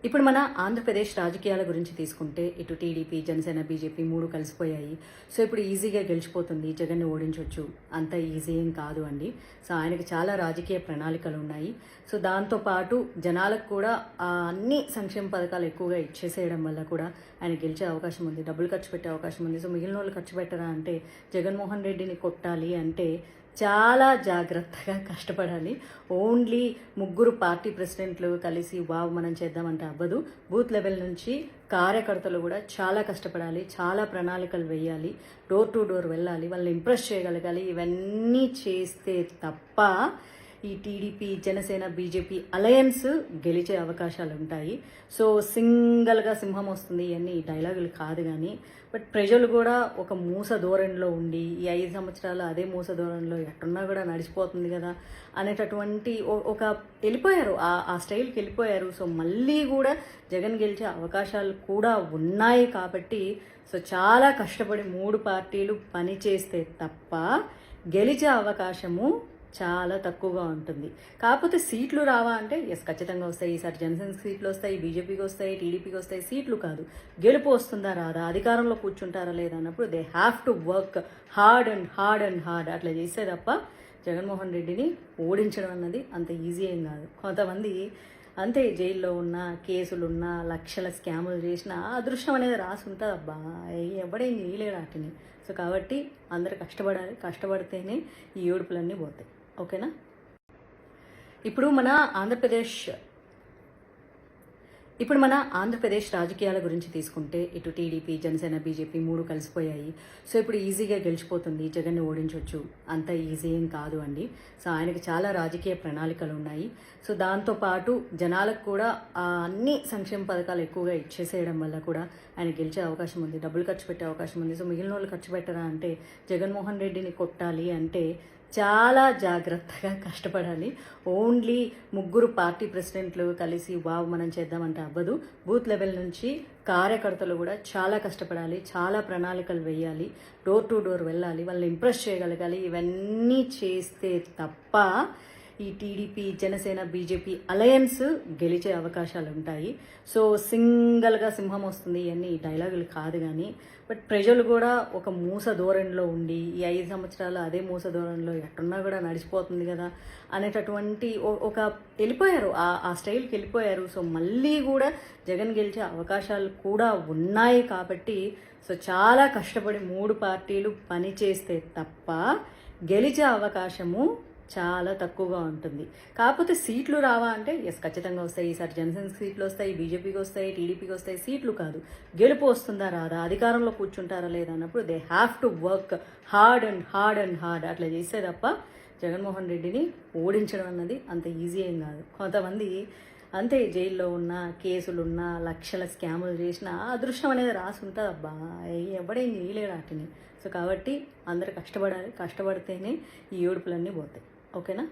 ఇప్పుడు మన ఆంధ్రప్రదేశ్ రాజకీయాల గురించి తీసుకుంటే ఇటు టీడీపీ, జనసేన, బీజేపీ 3 కలిసిపోయాయి. సో ఇప్పుడు ఈజీగా గెలిచిపోతుంది, జగన్‌ని ఓడించొచ్చు. అంత ఈజీ ఏం కాదు అండి. సో ఆయనకి చాలా రాజకీయ ప్రణాళికలు ఉన్నాయి. సో దాంతో పాటు జనాలకు కూడా అన్ని సంక్షేమ పథకాలు ఎక్కువగా ఇచ్చేసేయడం వల్ల కూడా ఆయన గెలిచే అవకాశం ఉంది. డబ్బులు ఖర్చు పెట్టే అవకాశం ఉంది. సో మిగిలిన వాళ్ళు ఖర్చు పెట్టరా అంటే జగన్మోహన్ రెడ్డిని కొట్టాలి అంటే చాలా జాగ్రత్తగా కష్టపడాలి. ఓన్లీ ముగ్గురు పార్టీ ప్రెసిడెంట్లు కలిసి వావ్ మనం చేద్దామంటే అవ్వదు. బూత్ లెవెల్ నుంచి కార్యకర్తలు కూడా చాలా కష్టపడాలి, చాలా ప్రణాళికలు వేయాలి, డోర్ టు డోర్ వెళ్ళాలి, వాళ్ళని ఇంప్రెస్ చేయగలగాలి. ఇవన్నీ చేస్తే తప్ప ఈ టీడీపీ, జనసేన, బీజేపీ అలయన్స్ గెలిచే అవకాశాలు ఉంటాయి. సో సింగల్గా సింహం వస్తుంది ఇవన్నీ డైలాగులు కాదు కానీ, బట్ ప్రజలు కూడా ఒక మూస ధోరణిలో ఉండి ఈ 5 సంవత్సరాలు అదే మూస ధోరణిలో ఎట్టున్నా కూడా నడిచిపోతుంది కదా అనేటటువంటి ఒక వెళ్ళిపోయారు, ఆ స్టైల్కి వెళ్ళిపోయారు. సో మళ్ళీ కూడా జగన్ గెలిచే అవకాశాలు కూడా ఉన్నాయి కాబట్టి సో చాలా కష్టపడి 3 పార్టీలు పని చేస్తే తప్ప గెలిచే అవకాశము చాలా తక్కువగా ఉంటుంది. కాకపోతే సీట్లు రావా అంటే ఎస్ ఖచ్చితంగా వస్తాయి. ఈసారి జనసేన సీట్లు వస్తాయి, బీజేపీకి వస్తాయి, టీడీపీకి వస్తాయి. సీట్లు కాదు, గెలుపు వస్తుందా రాదా, అధికారంలో కూర్చుంటారా లేదా అన్నప్పుడు they have to work hard and hard and hard. అట్లా చేస్తే తప్ప జగన్మోహన్ రెడ్డిని ఓడించడం అన్నది అంత ఈజీ ఏం కాదు. కొంతమంది అంతే జైల్లో ఉన్న, కేసులున్నా, లక్షల స్కాములు చేసినా అదృష్టం అనేది రాసి ఉంటుంది. అబ్బా ఎవడేం చేయలేడు వాటిని. సో కాబట్టి అందరు కష్టపడాలి, కష్టపడితేనే ఈ ఏడుపులన్నీ పోతాయి. ఓకేనా? ఇప్పుడు మన ఆంధ్రప్రదేశ్ రాజకీయాల గురించి తీసుకుంటే ఇటు టీడీపీ, జనసేన, బీజేపీ 3 కలిసిపోయాయి. సో ఇప్పుడు ఈజీగా గెలిచిపోతుంది, జగన్‌ని ఓడించవచ్చు. అంత ఈజీ ఏం కాదు అండి. సో ఆయనకి చాలా రాజకీయ ప్రణాళికలు ఉన్నాయి. సో దాంతో పాటు జనాలకు కూడా అన్ని సంక్షేమ పథకాలు ఎక్కువగా ఇచ్చేసేయడం వల్ల కూడా ఆయన గెలిచే అవకాశం ఉంది. డబ్బులు ఖర్చు పెట్టే అవకాశం ఉంది. సో మిగిలిన వాళ్ళు ఖర్చు పెట్టరా అంటే జగన్మోహన్ రెడ్డిని కొట్టాలి అంటే చాలా జాగ్రత్తగా కష్టపడాలి. ఓన్లీ ముగ్గురు పార్టీ ప్రెసిడెంట్లు కలిసి వావ్ మనం చేద్దామంటే అవ్వదు. బూత్ లెవెల్ నుంచి కార్యకర్తలు కూడా చాలా కష్టపడాలి, చాలా ప్రణాళికలు వేయాలి, డోర్ టు డోర్ వెళ్ళాలి, వాళ్ళని ఇంప్రెస్ చేయగలగాలి. ఇవన్నీ చేస్తే తప్ప ఈ టీడీపీ, జనసేన, బీజేపీ అలయన్స్ గెలిచే అవకాశాలు ఉంటాయి. సో సింగల్గా సింహం వస్తుంది ఇవన్నీ డైలాగులు కాదు కానీ, బట్ ప్రజలు కూడా ఒక మూస ధోరణిలో ఉండి ఈ 5 సంవత్సరాలు అదే మూస ధోరణిలో ఎట్టున్నా కూడా నడిచిపోతుంది కదా అనేటటువంటి ఒక వెళ్ళిపోయారు, ఆ స్టైల్కి వెళ్ళిపోయారు. సో మళ్ళీ కూడా జగన్ గెలిచే అవకాశాలు కూడా ఉన్నాయి కాబట్టి సో చాలా కష్టపడి 3 పార్టీలు పని చేస్తే తప్ప గెలిచే అవకాశము చాలా తక్కువగా ఉంటుంది. కాకపోతే సీట్లు రావా అంటే ఎస్ ఖచ్చితంగా వస్తాయి. ఈసారి జనసేన సీట్లు వస్తాయి, బీజేపీకి వస్తాయి, టీడీపీకి వస్తాయి. సీట్లు కాదు, గెలుపు వస్తుందా రాదా, అధికారంలో కూర్చుంటారా లేదా అన్నప్పుడు they have to work hard and hard and hard. అట్లా చేస్తే తప్ప జగన్మోహన్ రెడ్డిని ఓడించడం అన్నది అంత ఈజీ ఏం కాదు. కొంతమంది అంతే జైల్లో ఉన్న, కేసులున్నా, లక్షల స్కాములు చేసినా అదృష్టం అనేది రాసి ఉంటుంది. అబ్బా ఎవడేం చేయలేడు వాటిని. సో కాబట్టి అందరు కష్టపడాలి, కష్టపడితేనే ఈ ఏడుపులన్నీ పోతాయి. ఓకేనా?